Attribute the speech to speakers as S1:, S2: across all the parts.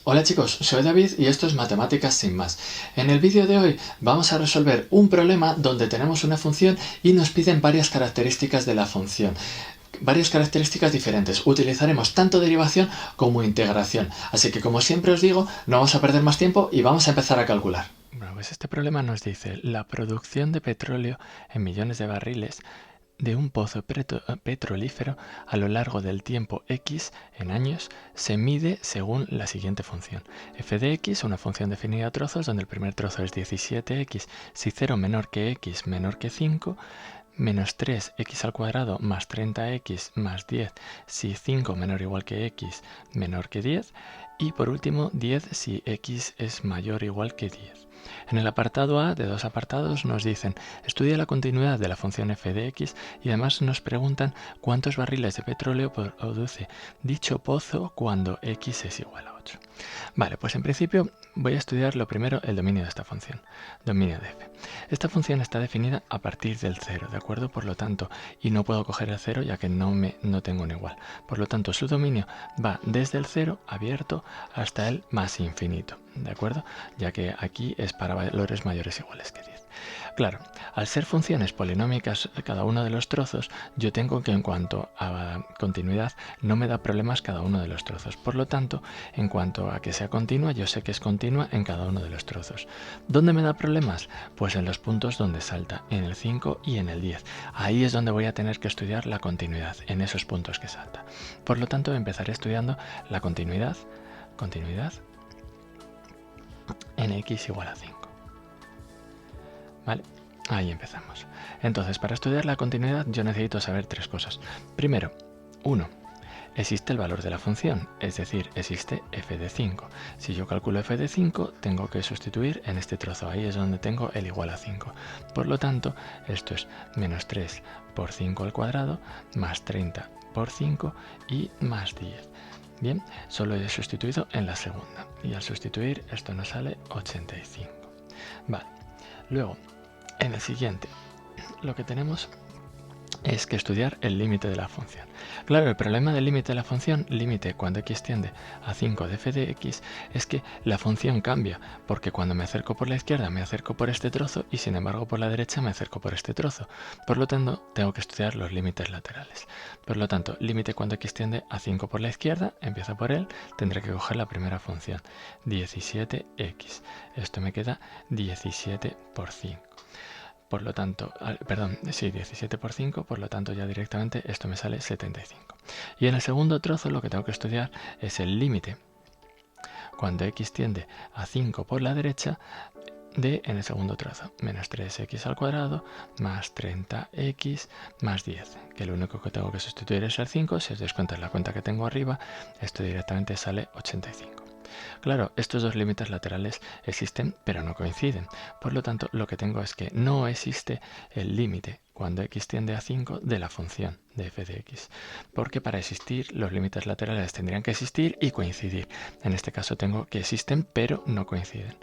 S1: Hola chicos, soy David y esto es Matemáticas sin más. En el vídeo de hoy vamos a resolver un problema donde tenemos una función y nos piden varias características de la función. Varias características diferentes. Utilizaremos tanto derivación como integración. Así que como siempre os digo, no vamos a perder más tiempo y vamos a empezar a calcular. Bueno, pues este problema nos dice la producción de petróleo en millones de barriles de un pozo petrolífero a lo largo del tiempo x en años se mide según la siguiente función. F de x, una función definida a trozos donde el primer trozo es 17x si 0 menor que x menor que 5, menos 3x al cuadrado más 30x más 10 si 5 menor o igual que x menor que 10 y por último 10 si x es mayor o igual que 10. En el apartado A de dos apartados nos dicen estudia la continuidad de la función f de x y además nos preguntan cuántos barriles de petróleo produce dicho pozo cuando x es igual a 8. Vale, pues en principio voy a estudiar lo primero el dominio de esta función, dominio de f. Esta función está definida a partir del 0, ¿de acuerdo? Por lo tanto, y no puedo coger el 0 ya que no tengo un igual. Por lo tanto, su dominio va desde el 0 abierto hasta el más infinito, ¿de acuerdo? Ya que aquí es para valores mayores o iguales que 10. Claro, al ser funciones polinómicas cada uno de los trozos, yo tengo que en cuanto a continuidad no me da problemas cada uno de los trozos. Por lo tanto, en cuanto a que sea continua, yo sé que es continua en cada uno de los trozos. ¿Dónde me da problemas? Pues en los puntos donde salta, en el 5 y en el 10. Ahí es donde voy a tener que estudiar la continuidad, en esos puntos que salta. Por lo tanto, empezaré estudiando la continuidad en x igual a 5. ¿Vale? Ahí empezamos. Entonces, para estudiar la continuidad yo necesito saber tres cosas. Primero, 1. Existe el valor de la función, es decir, existe f de 5. Si yo calculo f de 5, tengo que sustituir en este trozo. Ahí es donde tengo el igual a 5. Por lo tanto, esto es menos 3 por 5 al cuadrado, más 30 por 5 y más 10. Bien, solo he sustituido en la segunda. Y al sustituir, esto nos sale 85. Vale. Luego, en el siguiente, lo que tenemos es que estudiar el límite de la función. Claro, el problema del límite de la función, límite cuando x tiende a 5 de f de x, es que la función cambia, porque cuando me acerco por la izquierda me acerco por este trozo y sin embargo por la derecha me acerco por este trozo. Por lo tanto, tengo que estudiar los límites laterales. Por lo tanto, límite cuando x tiende a 5 por la izquierda, empiezo por él, tendré que coger la primera función, 17x. Esto me queda 17 por 5. Por lo tanto, 17 por 5, por lo tanto ya directamente esto me sale 75. Y en el segundo trozo lo que tengo que estudiar es el límite. Cuando x tiende a 5 por la derecha, en el segundo trozo, menos 3x al cuadrado, más 30x, más 10, que lo único que tengo que sustituir es el 5, si os dais cuenta en la cuenta que tengo arriba, esto directamente sale 85. Claro, estos dos límites laterales existen pero no coinciden. Por lo tanto, lo que tengo es que no existe el límite cuando x tiende a 5 de la función de f de x. Porque para existir los límites laterales tendrían que existir y coincidir. En este caso tengo que existen pero no coinciden.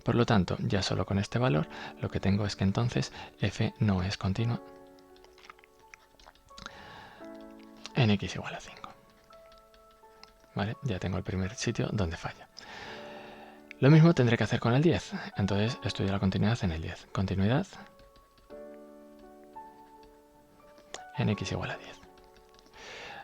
S1: Por lo tanto, ya solo con este valor lo que tengo es que entonces f no es continua en x igual a 5. ¿Vale? Ya tengo el primer sitio donde falla. Lo mismo tendré que hacer con el 10. Entonces estudio la continuidad en el 10. Continuidad en x igual a 10.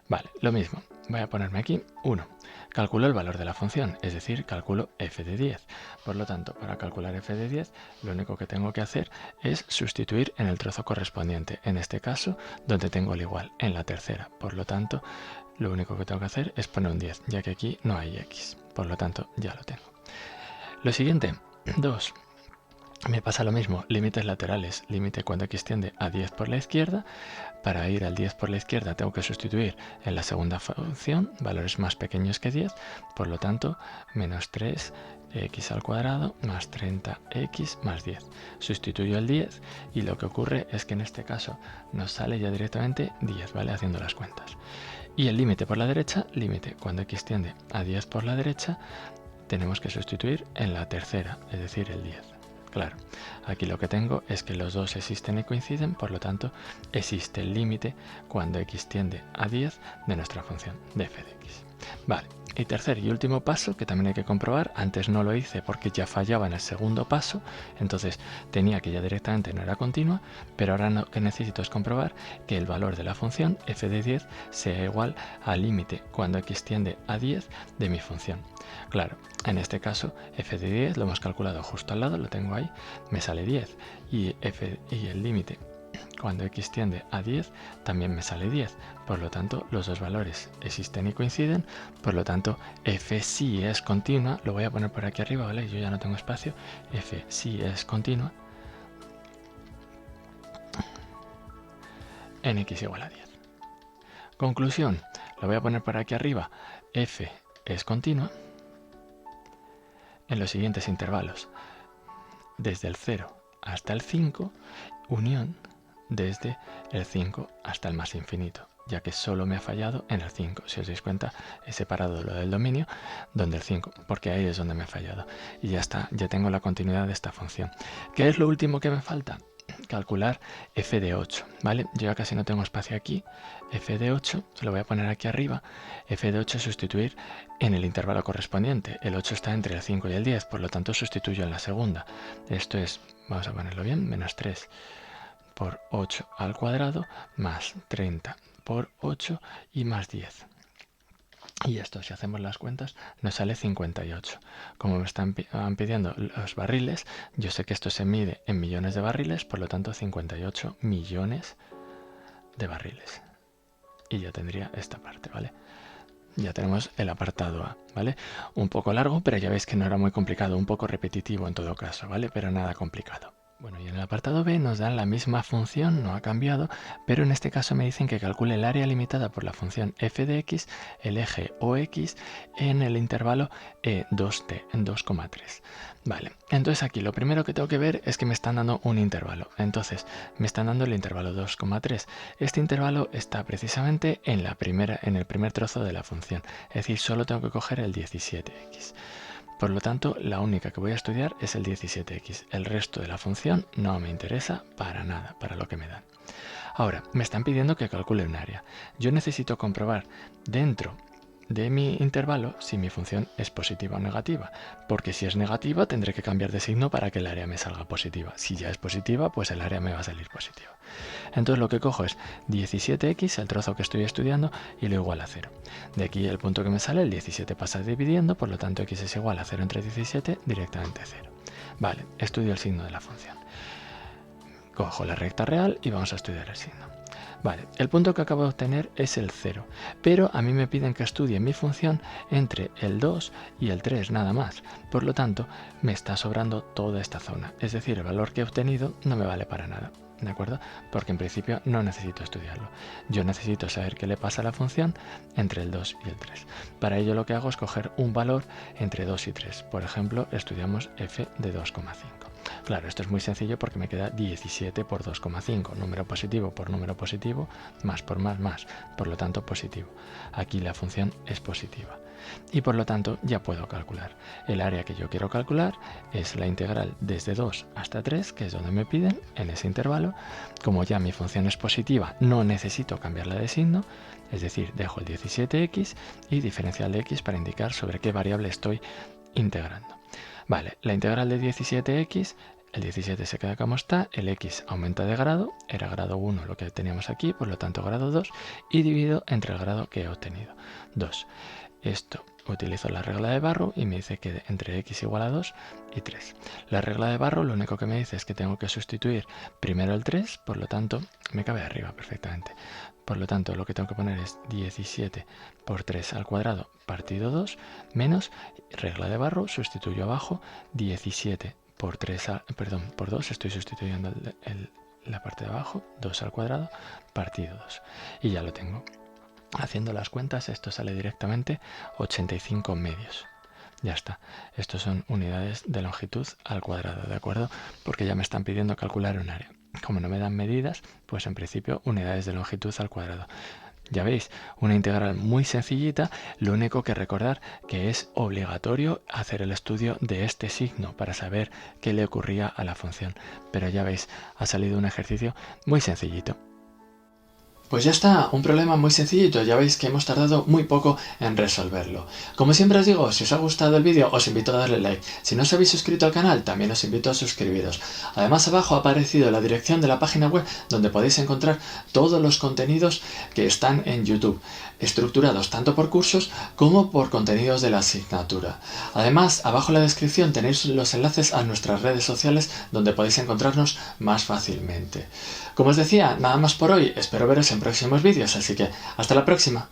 S1: Vale, lo mismo. Voy a ponerme aquí 1. Calculo el valor de la función, es decir, calculo f de 10. Por lo tanto, para calcular f de 10, lo único que tengo que hacer es sustituir en el trozo correspondiente. En este caso, donde tengo el igual, en la tercera. Por lo tanto, lo único que tengo que hacer es poner un 10, ya que aquí no hay x. Por lo tanto, ya lo tengo. Lo siguiente, 2. Me pasa lo mismo, límites laterales, límite cuando x tiende a 10 por la izquierda. Para ir al 10 por la izquierda tengo que sustituir en la segunda función valores más pequeños que 10, por lo tanto, menos 3x al cuadrado más 30x más 10. Sustituyo el 10 y lo que ocurre es que en este caso nos sale ya directamente 10, ¿vale? Haciendo las cuentas. Y el límite por la derecha, límite cuando x tiende a 10 por la derecha, tenemos que sustituir en la tercera, es decir, el 10. Claro, aquí lo que tengo es que los dos existen y coinciden, por lo tanto existe el límite cuando x tiende a 10 de nuestra función de f de x. Vale, y tercer y último paso que también hay que comprobar, antes no lo hice porque ya fallaba en el segundo paso, entonces tenía que ya directamente no era continua, pero ahora lo que necesito es comprobar que el valor de la función f de 10 sea igual al límite cuando x tiende a 10 de mi función. Claro, en este caso f de 10 lo hemos calculado justo al lado, lo tengo ahí, me sale 10 y el límite cuando x tiende a 10 también me sale 10, por lo tanto los dos valores existen y coinciden, por lo tanto f sí es continua, lo voy a poner por aquí arriba, ¿vale? Yo ya no tengo espacio, f sí es continua en x igual a 10. Conclusión, lo voy a poner por aquí arriba, f es continua en los siguientes intervalos, desde el 0 hasta el 5, unión desde el 5 hasta el más infinito, ya que solo me ha fallado en el 5. Si os dais cuenta, he separado lo del dominio donde el 5, porque ahí es donde me ha fallado. Y ya está, ya tengo la continuidad de esta función. ¿Qué es lo último que me falta? Calcular f de 8, ¿vale? Yo ya casi no tengo espacio aquí. F de 8, se lo voy a poner aquí arriba. F de 8 sustituir en el intervalo correspondiente. El 8 está entre el 5 y el 10, por lo tanto sustituyo en la segunda. Esto es, vamos a ponerlo bien, menos 3 por 8 al cuadrado más 30 por 8 y más 10. Y esto, si hacemos las cuentas, nos sale 58. Como me están pidiendo los barriles, yo sé que esto se mide en millones de barriles, por lo tanto 58 millones de barriles. Y ya tendría esta parte, ¿vale? Ya tenemos el apartado A, ¿vale? Un poco largo, pero ya veis que no era muy complicado, un poco repetitivo en todo caso, ¿vale? Pero nada complicado. Bueno, y en el apartado B nos dan la misma función, no ha cambiado, pero en este caso me dicen que calcule el área limitada por la función f de x, el eje OX, en el intervalo 2t, en 2,3. Vale, entonces aquí lo primero que tengo que ver es que me están dando un intervalo. Entonces, me están dando el intervalo 2,3. Este intervalo está precisamente en el primer trozo de la función, es decir, solo tengo que coger el 17x. Por lo tanto, la única que voy a estudiar es el 17x. El resto de la función no me interesa para nada, para lo que me dan. Ahora, me están pidiendo que calcule un área. Yo necesito comprobar dentro de mi intervalo si mi función es positiva o negativa, porque si es negativa tendré que cambiar de signo para que el área me salga positiva. Si ya es positiva, pues el área me va a salir positiva. Entonces lo que cojo es 17x, el trozo que estoy estudiando, y lo igual a 0. De aquí el punto que me sale, el 17 pasa dividiendo, por lo tanto x es igual a 0 entre 17, directamente 0. Vale, estudio el signo de la función. Cojo la recta real y vamos a estudiar el signo. Vale, el punto que acabo de obtener es el 0, pero a mí me piden que estudie mi función entre el 2 y el 3 nada más. Por lo tanto, me está sobrando toda esta zona. Es decir, el valor que he obtenido no me vale para nada. ¿De acuerdo? Porque en principio no necesito estudiarlo. Yo necesito saber qué le pasa a la función entre el 2 y el 3. Para ello lo que hago es coger un valor entre 2 y 3. Por ejemplo, estudiamos f de 2,5. Claro, esto es muy sencillo porque me queda 17 por 2,5, número positivo por número positivo, más por más, por lo tanto positivo. Aquí la función es positiva. Y por lo tanto ya puedo calcular. El área que yo quiero calcular es la integral desde 2 hasta 3, que es donde me piden, en ese intervalo. Como ya mi función es positiva, no necesito cambiarla de signo, es decir, dejo el 17x y diferencial de x para indicar sobre qué variable estoy integrando. Vale, la integral de 17x, el 17 se queda como está, el x aumenta de grado, era grado 1 lo que teníamos aquí, por lo tanto grado 2, y divido entre el grado que he obtenido, 2. Esto utilizo la regla de Barrow y me dice que entre x igual a 2 y 3. La regla de Barrow lo único que me dice es que tengo que sustituir primero el 3, por lo tanto me cabe arriba perfectamente. Por lo tanto, lo que tengo que poner es 17 por 3 al cuadrado partido 2 menos regla de Barrow, sustituyo abajo 17 por 3 por 2, estoy sustituyendo la parte de abajo, 2 al cuadrado partido 2. Y ya lo tengo. Haciendo las cuentas, esto sale directamente 85 medios. Ya está. Estos son unidades de longitud al cuadrado, ¿de acuerdo? Porque ya me están pidiendo calcular un área. Como no me dan medidas, pues en principio unidades de longitud al cuadrado. Ya veis, una integral muy sencillita, lo único que recordar que es obligatorio hacer el estudio de este signo para saber qué le ocurría a la función. Pero ya veis, ha salido un ejercicio muy sencillito. Pues ya está, un problema muy sencillito, ya veis que hemos tardado muy poco en resolverlo. Como siempre os digo, si os ha gustado el vídeo os invito a darle like. Si no os habéis suscrito al canal, también os invito a suscribiros. Además abajo ha aparecido la dirección de la página web donde podéis encontrar todos los contenidos que están en YouTube, estructurados tanto por cursos como por contenidos de la asignatura. Además, abajo en la descripción tenéis los enlaces a nuestras redes sociales donde podéis encontrarnos más fácilmente. Como os decía, nada más por hoy, espero veros en próximos vídeos, así que hasta la próxima.